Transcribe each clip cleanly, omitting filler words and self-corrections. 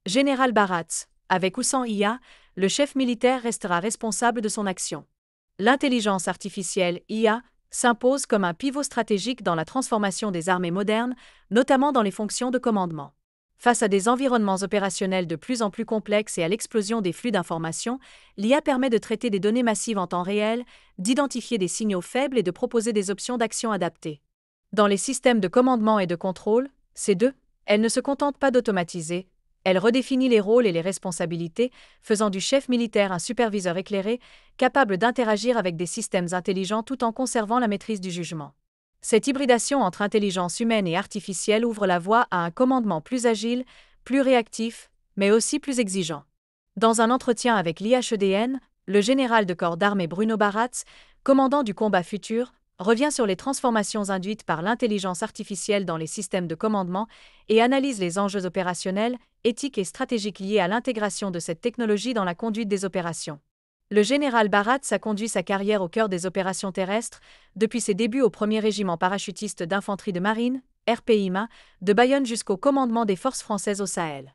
Général Baratz, avec ou sans IA, le chef militaire restera responsable de son action. L'intelligence artificielle, IA, s'impose comme un pivot stratégique dans la transformation des armées modernes, notamment dans les fonctions de commandement. Face à des environnements opérationnels de plus en plus complexes et à l'explosion des flux d'informations, l'IA permet de traiter des données massives en temps réel, d'identifier des signaux faibles et de proposer des options d'action adaptées. Dans les systèmes de commandement et de contrôle, ces deux, elle ne se contente pas d'automatiser, elle redéfinit les rôles et les responsabilités, faisant du chef militaire un superviseur éclairé, capable d'interagir avec des systèmes intelligents tout en conservant la maîtrise du jugement. Cette hybridation entre intelligence humaine et artificielle ouvre la voie à un commandement plus agile, plus réactif, mais aussi plus exigeant. Dans un entretien avec l'IHEDN, le général de corps d'armée Bruno Baratz, commandant du combat futur, revient sur les transformations induites par l'intelligence artificielle dans les systèmes de commandement et analyse les enjeux opérationnels, éthiques et stratégiques liés à l'intégration de cette technologie dans la conduite des opérations. Le général Baratz a conduit sa carrière au cœur des opérations terrestres, depuis ses débuts au 1er régiment parachutiste d'infanterie de marine, RPIMA, de Bayonne jusqu'au commandement des forces françaises au Sahel.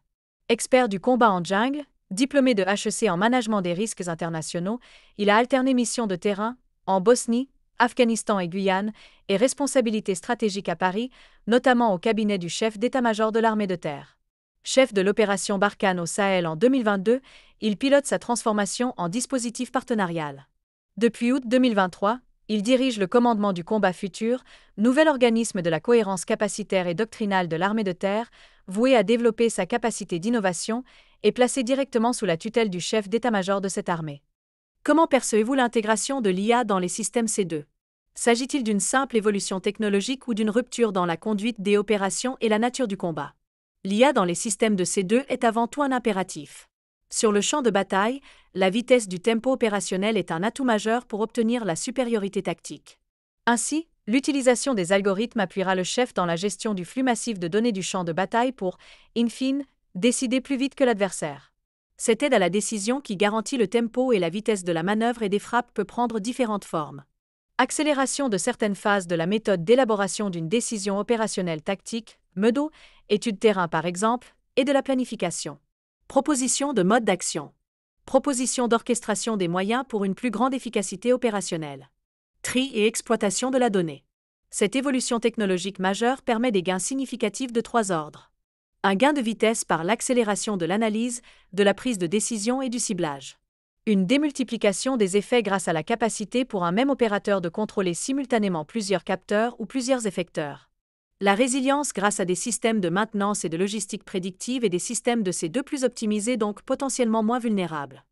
Expert du combat en jungle, diplômé de HEC en management des risques internationaux, il a alterné missions de terrain, en Bosnie, Afghanistan et Guyane, et responsabilités stratégiques à Paris, notamment au cabinet du chef d'état-major de l'armée de terre. Chef de l'opération Barkhane au Sahel en 2022, il pilote sa transformation en dispositif partenarial. Depuis août 2023, il dirige le commandement du combat futur, nouvel organisme de la cohérence capacitaire et doctrinale de l'armée de terre, voué à développer sa capacité d'innovation et placé directement sous la tutelle du chef d'état-major de cette armée. Comment percevez-vous l'intégration de l'IA dans les systèmes C2 ? S'agit-il d'une simple évolution technologique ou d'une rupture dans la conduite des opérations et la nature du combat ? L'IA dans les systèmes de C2 est avant tout un impératif. Sur le champ de bataille, la vitesse du tempo opérationnel est un atout majeur pour obtenir la supériorité tactique. Ainsi, l'utilisation des algorithmes appuiera le chef dans la gestion du flux massif de données du champ de bataille pour, in fine, décider plus vite que l'adversaire. Cette aide à la décision qui garantit le tempo et la vitesse de la manœuvre et des frappes peut prendre différentes formes. Accélération de certaines phases de la méthode d'élaboration d'une décision opérationnelle tactique, MEDO, étude terrain par exemple, et de la planification. Proposition de mode d'action. Proposition d'orchestration des moyens pour une plus grande efficacité opérationnelle. Tri et exploitation de la donnée. Cette évolution technologique majeure permet des gains significatifs de 3 ordres. Un gain de vitesse par l'accélération de l'analyse, de la prise de décision et du ciblage. Une démultiplication des effets grâce à la capacité pour un même opérateur de contrôler simultanément plusieurs capteurs ou plusieurs effecteurs. La résilience grâce à des systèmes de maintenance et de logistique prédictive et des systèmes de C2 plus optimisés donc potentiellement moins vulnérables.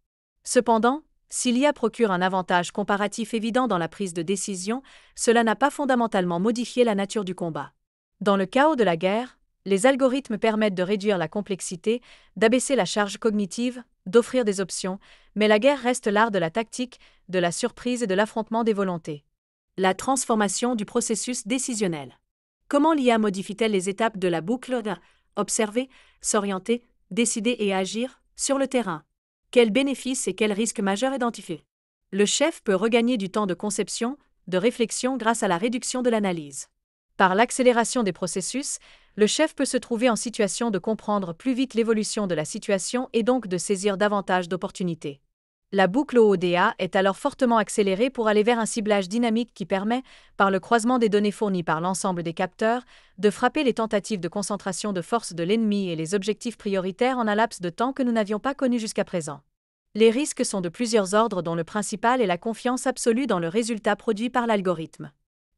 Cependant, si l'IA procure un avantage comparatif évident dans la prise de décision, cela n'a pas fondamentalement modifié la nature du combat. Dans le chaos de la guerre, les algorithmes permettent de réduire la complexité, d'abaisser la charge cognitive, d'offrir des options, mais la guerre reste l'art de la tactique, de la surprise et de l'affrontement des volontés. La transformation du processus décisionnel. Comment l'IA modifie-t-elle les étapes de la boucle d'observer, s'orienter, décider et agir sur le terrain? Quels bénéfices et quels risques majeurs identifiés? Le chef peut regagner du temps de conception, de réflexion grâce à la réduction de l'analyse. Par l'accélération des processus, le chef peut se trouver en situation de comprendre plus vite l'évolution de la situation et donc de saisir davantage d'opportunités. La boucle OODA est alors fortement accélérée pour aller vers un ciblage dynamique qui permet, par le croisement des données fournies par l'ensemble des capteurs, de frapper les tentatives de concentration de force de l'ennemi et les objectifs prioritaires en un laps de temps que nous n'avions pas connu jusqu'à présent. Les risques sont de plusieurs ordres dont le principal est la confiance absolue dans le résultat produit par l'algorithme.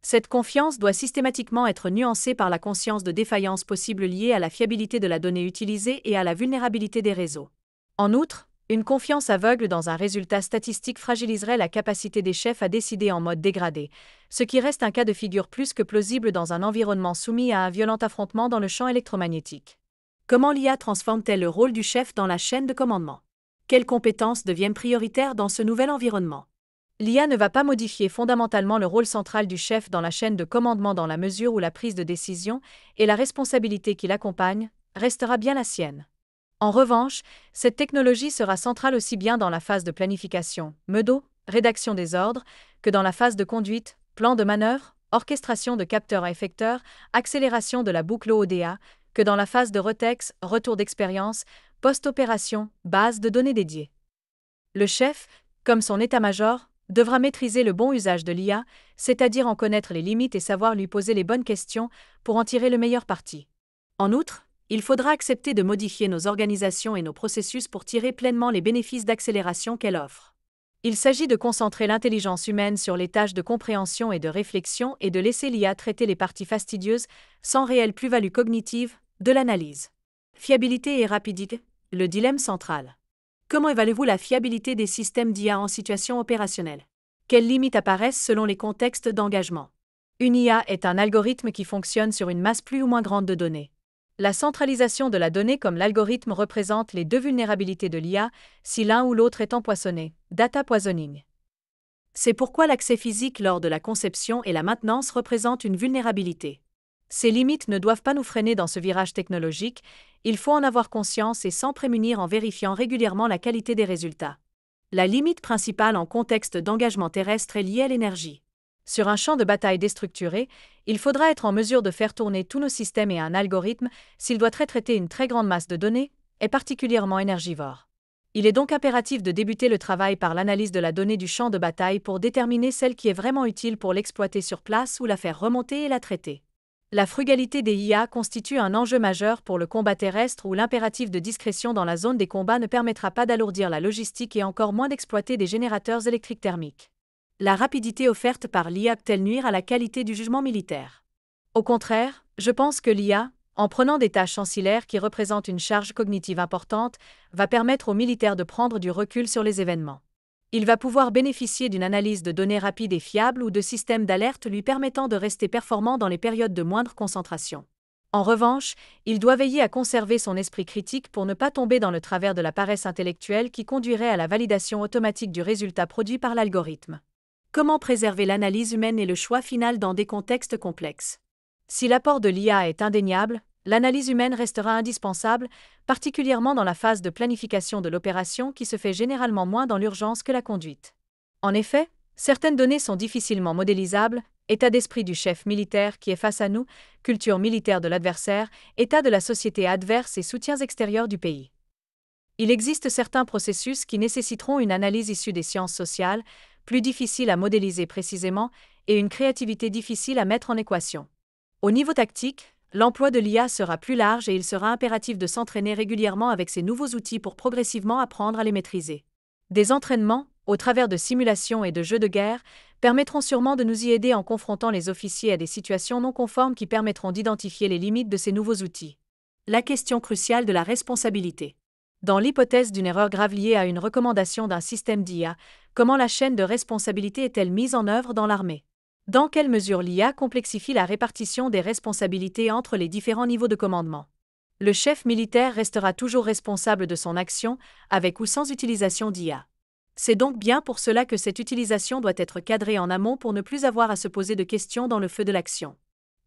Cette confiance doit systématiquement être nuancée par la conscience de défaillances possibles liées à la fiabilité de la donnée utilisée et à la vulnérabilité des réseaux. En outre, une confiance aveugle dans un résultat statistique fragiliserait la capacité des chefs à décider en mode dégradé, ce qui reste un cas de figure plus que plausible dans un environnement soumis à un violent affrontement dans le champ électromagnétique. Comment l'IA transforme-t-elle le rôle du chef dans la chaîne de commandement? Quelles compétences deviennent prioritaires dans ce nouvel environnement? L'IA ne va pas modifier fondamentalement le rôle central du chef dans la chaîne de commandement dans la mesure où la prise de décision et la responsabilité qui l'accompagne restera bien la sienne. En revanche, cette technologie sera centrale aussi bien dans la phase de planification, MEDO, rédaction des ordres, que dans la phase de conduite, plan de manœuvre, orchestration de capteurs à effecteurs, accélération de la boucle OODA, que dans la phase de retex, retour d'expérience, post-opération, base de données dédiée. Le chef, comme son état-major, devra maîtriser le bon usage de l'IA, c'est-à-dire en connaître les limites et savoir lui poser les bonnes questions pour en tirer le meilleur parti. En outre, il faudra accepter de modifier nos organisations et nos processus pour tirer pleinement les bénéfices d'accélération qu'elle offre. Il s'agit de concentrer l'intelligence humaine sur les tâches de compréhension et de réflexion et de laisser l'IA traiter les parties fastidieuses, sans réelle plus-value cognitive, de l'analyse. Fiabilité et rapidité, le dilemme central. Comment évaluez-vous la fiabilité des systèmes d'IA en situation opérationnelle? Quelles limites apparaissent selon les contextes d'engagement? Une IA est un algorithme qui fonctionne sur une masse plus ou moins grande de données. La centralisation de la donnée comme l'algorithme représente les deux vulnérabilités de l'IA si l'un ou l'autre est empoisonné, data poisoning. C'est pourquoi l'accès physique lors de la conception et la maintenance représente une vulnérabilité. Ces limites ne doivent pas nous freiner dans ce virage technologique, il faut en avoir conscience et s'en prémunir en vérifiant régulièrement la qualité des résultats. La limite principale en contexte d'engagement terrestre est liée à l'énergie. Sur un champ de bataille déstructuré, il faudra être en mesure de faire tourner tous nos systèmes et un algorithme, s'il doit traiter une très grande masse de données, est particulièrement énergivore. Il est donc impératif de débuter le travail par l'analyse de la donnée du champ de bataille pour déterminer celle qui est vraiment utile pour l'exploiter sur place ou la faire remonter et la traiter. La frugalité des IA constitue un enjeu majeur pour le combat terrestre où l'impératif de discrétion dans la zone des combats ne permettra pas d'alourdir la logistique et encore moins d'exploiter des générateurs électriques thermiques. La rapidité offerte par l'IA peut-elle nuire à la qualité du jugement militaire? Au contraire, je pense que l'IA, en prenant des tâches ancillaires qui représentent une charge cognitive importante, va permettre aux militaires de prendre du recul sur les événements. Il va pouvoir bénéficier d'une analyse de données rapide et fiable ou de systèmes d'alerte lui permettant de rester performant dans les périodes de moindre concentration. En revanche, il doit veiller à conserver son esprit critique pour ne pas tomber dans le travers de la paresse intellectuelle qui conduirait à la validation automatique du résultat produit par l'algorithme. Comment préserver l'analyse humaine et le choix final dans des contextes complexes? Si l'apport de l'IA est indéniable, l'analyse humaine restera indispensable, particulièrement dans la phase de planification de l'opération qui se fait généralement moins dans l'urgence que la conduite. En effet, certaines données sont difficilement modélisables, état d'esprit du chef militaire qui est face à nous, culture militaire de l'adversaire, état de la société adverse et soutiens extérieurs du pays. Il existe certains processus qui nécessiteront une analyse issue des sciences sociales, plus difficile à modéliser précisément, et une créativité difficile à mettre en équation. Au niveau tactique, l'emploi de l'IA sera plus large et il sera impératif de s'entraîner régulièrement avec ces nouveaux outils pour progressivement apprendre à les maîtriser. Des entraînements, au travers de simulations et de jeux de guerre, permettront sûrement de nous y aider en confrontant les officiers à des situations non conformes qui permettront d'identifier les limites de ces nouveaux outils. La question cruciale de la responsabilité. Dans l'hypothèse d'une erreur grave liée à une recommandation d'un système d'IA, comment la chaîne de responsabilité est-elle mise en œuvre dans l'armée? Dans quelle mesure l'IA complexifie la répartition des responsabilités entre les différents niveaux de commandement? Le chef militaire restera toujours responsable de son action, avec ou sans utilisation d'IA. C'est donc bien pour cela que cette utilisation doit être cadrée en amont pour ne plus avoir à se poser de questions dans le feu de l'action.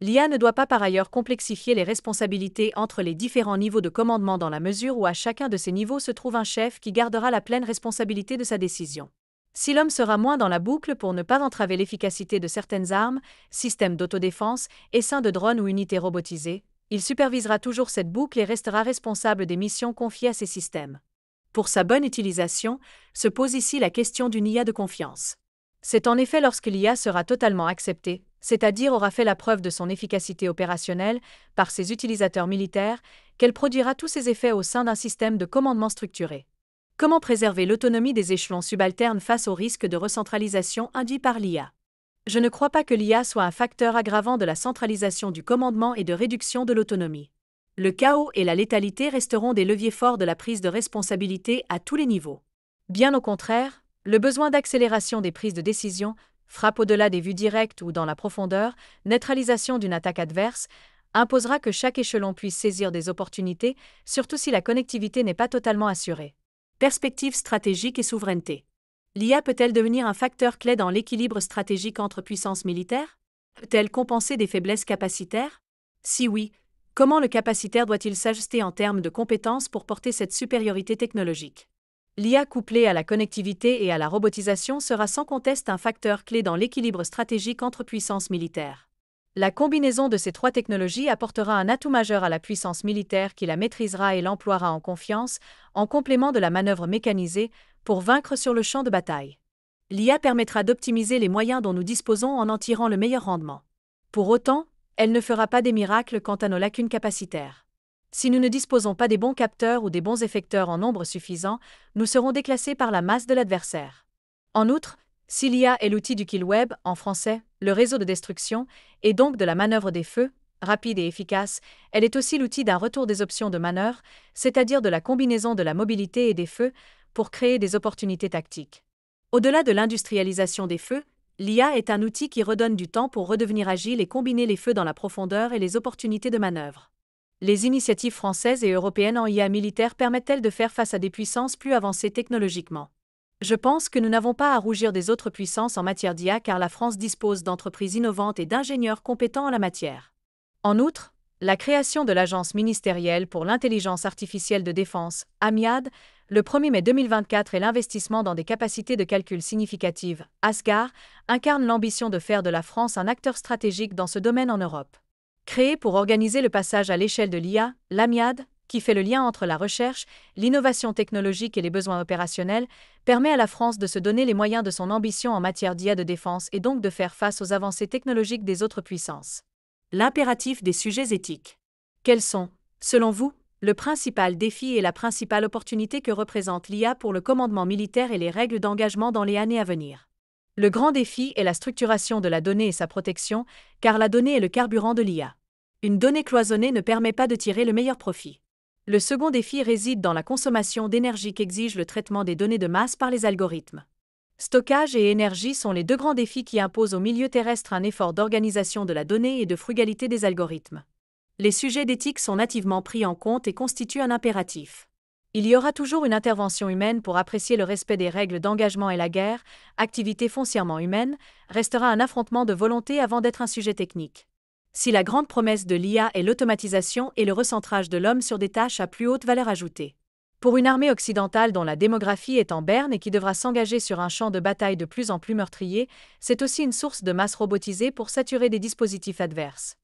L'IA ne doit pas par ailleurs complexifier les responsabilités entre les différents niveaux de commandement dans la mesure où à chacun de ces niveaux se trouve un chef qui gardera la pleine responsabilité de sa décision. Si l'homme sera moins dans la boucle pour ne pas entraver l'efficacité de certaines armes, systèmes d'autodéfense, essaims de drones ou unités robotisées, il supervisera toujours cette boucle et restera responsable des missions confiées à ces systèmes. Pour sa bonne utilisation, se pose ici la question d'une IA de confiance. C'est en effet lorsque l'IA sera totalement acceptée, c'est-à-dire aura fait la preuve de son efficacité opérationnelle par ses utilisateurs militaires, qu'elle produira tous ses effets au sein d'un système de commandement structuré. Comment préserver l'autonomie des échelons subalternes face au risque de recentralisation induit par l'IA? Je ne crois pas que l'IA soit un facteur aggravant de la centralisation du commandement et de réduction de l'autonomie. Le chaos et la létalité resteront des leviers forts de la prise de responsabilité à tous les niveaux. Bien au contraire, le besoin d'accélération des prises de décision, frappe au-delà des vues directes ou dans la profondeur, neutralisation d'une attaque adverse, imposera que chaque échelon puisse saisir des opportunités, surtout si la connectivité n'est pas totalement assurée. Perspective stratégique et souveraineté. L'IA peut-elle devenir un facteur clé dans l'équilibre stratégique entre puissances militaires? Peut-elle compenser des faiblesses capacitaires? Si oui, comment le capacitaire doit-il s'ajuster en termes de compétences pour porter cette supériorité technologique? L'IA couplée à la connectivité et à la robotisation sera sans conteste un facteur clé dans l'équilibre stratégique entre puissances militaires. La combinaison de ces trois technologies apportera un atout majeur à la puissance militaire qui la maîtrisera et l'emploiera en confiance, en complément de la manœuvre mécanisée, pour vaincre sur le champ de bataille. L'IA permettra d'optimiser les moyens dont nous disposons en tirant le meilleur rendement. Pour autant, elle ne fera pas des miracles quant à nos lacunes capacitaires. Si nous ne disposons pas des bons capteurs ou des bons effecteurs en nombre suffisant, nous serons déclassés par la masse de l'adversaire. En outre, si l'IA est l'outil du kill web, en français, le réseau de destruction, et donc de la manœuvre des feux, rapide et efficace, elle est aussi l'outil d'un retour des options de manœuvre, c'est-à-dire de la combinaison de la mobilité et des feux, pour créer des opportunités tactiques. Au-delà de l'industrialisation des feux, l'IA est un outil qui redonne du temps pour redevenir agile et combiner les feux dans la profondeur et les opportunités de manœuvre. Les initiatives françaises et européennes en IA militaire permettent-elles de faire face à des puissances plus avancées technologiquement ? Je pense que nous n'avons pas à rougir des autres puissances en matière d'IA car la France dispose d'entreprises innovantes et d'ingénieurs compétents en la matière. En outre, la création de l'Agence ministérielle pour l'intelligence artificielle de défense, AMIAD, le 1er mai 2024 et l'investissement dans des capacités de calcul significatives, ASGAR, incarnent l'ambition de faire de la France un acteur stratégique dans ce domaine en Europe. Créée pour organiser le passage à l'échelle de l'IA, l'AMIAD, qui fait le lien entre la recherche, l'innovation technologique et les besoins opérationnels, permet à la France de se donner les moyens de son ambition en matière d'IA de défense et donc de faire face aux avancées technologiques des autres puissances. L'impératif des sujets éthiques. Quels sont, selon vous, le principal défi et la principale opportunité que représente l'IA pour le commandement militaire et les règles d'engagement dans les années à venir? Le grand défi est la structuration de la donnée et sa protection, car la donnée est le carburant de l'IA. Une donnée cloisonnée ne permet pas de tirer le meilleur profit. Le second défi réside dans la consommation d'énergie qu'exige le traitement des données de masse par les algorithmes. Stockage et énergie sont les deux grands défis qui imposent au milieu terrestre un effort d'organisation de la donnée et de frugalité des algorithmes. Les sujets d'éthique sont nativement pris en compte et constituent un impératif. Il y aura toujours une intervention humaine pour apprécier le respect des règles d'engagement et la guerre, activité foncièrement humaine, restera un affrontement de volonté avant d'être un sujet technique. Si la grande promesse de l'IA est l'automatisation et le recentrage de l'homme sur des tâches à plus haute valeur ajoutée. Pour une armée occidentale dont la démographie est en berne et qui devra s'engager sur un champ de bataille de plus en plus meurtrier, c'est aussi une source de masse robotisée pour saturer des dispositifs adverses.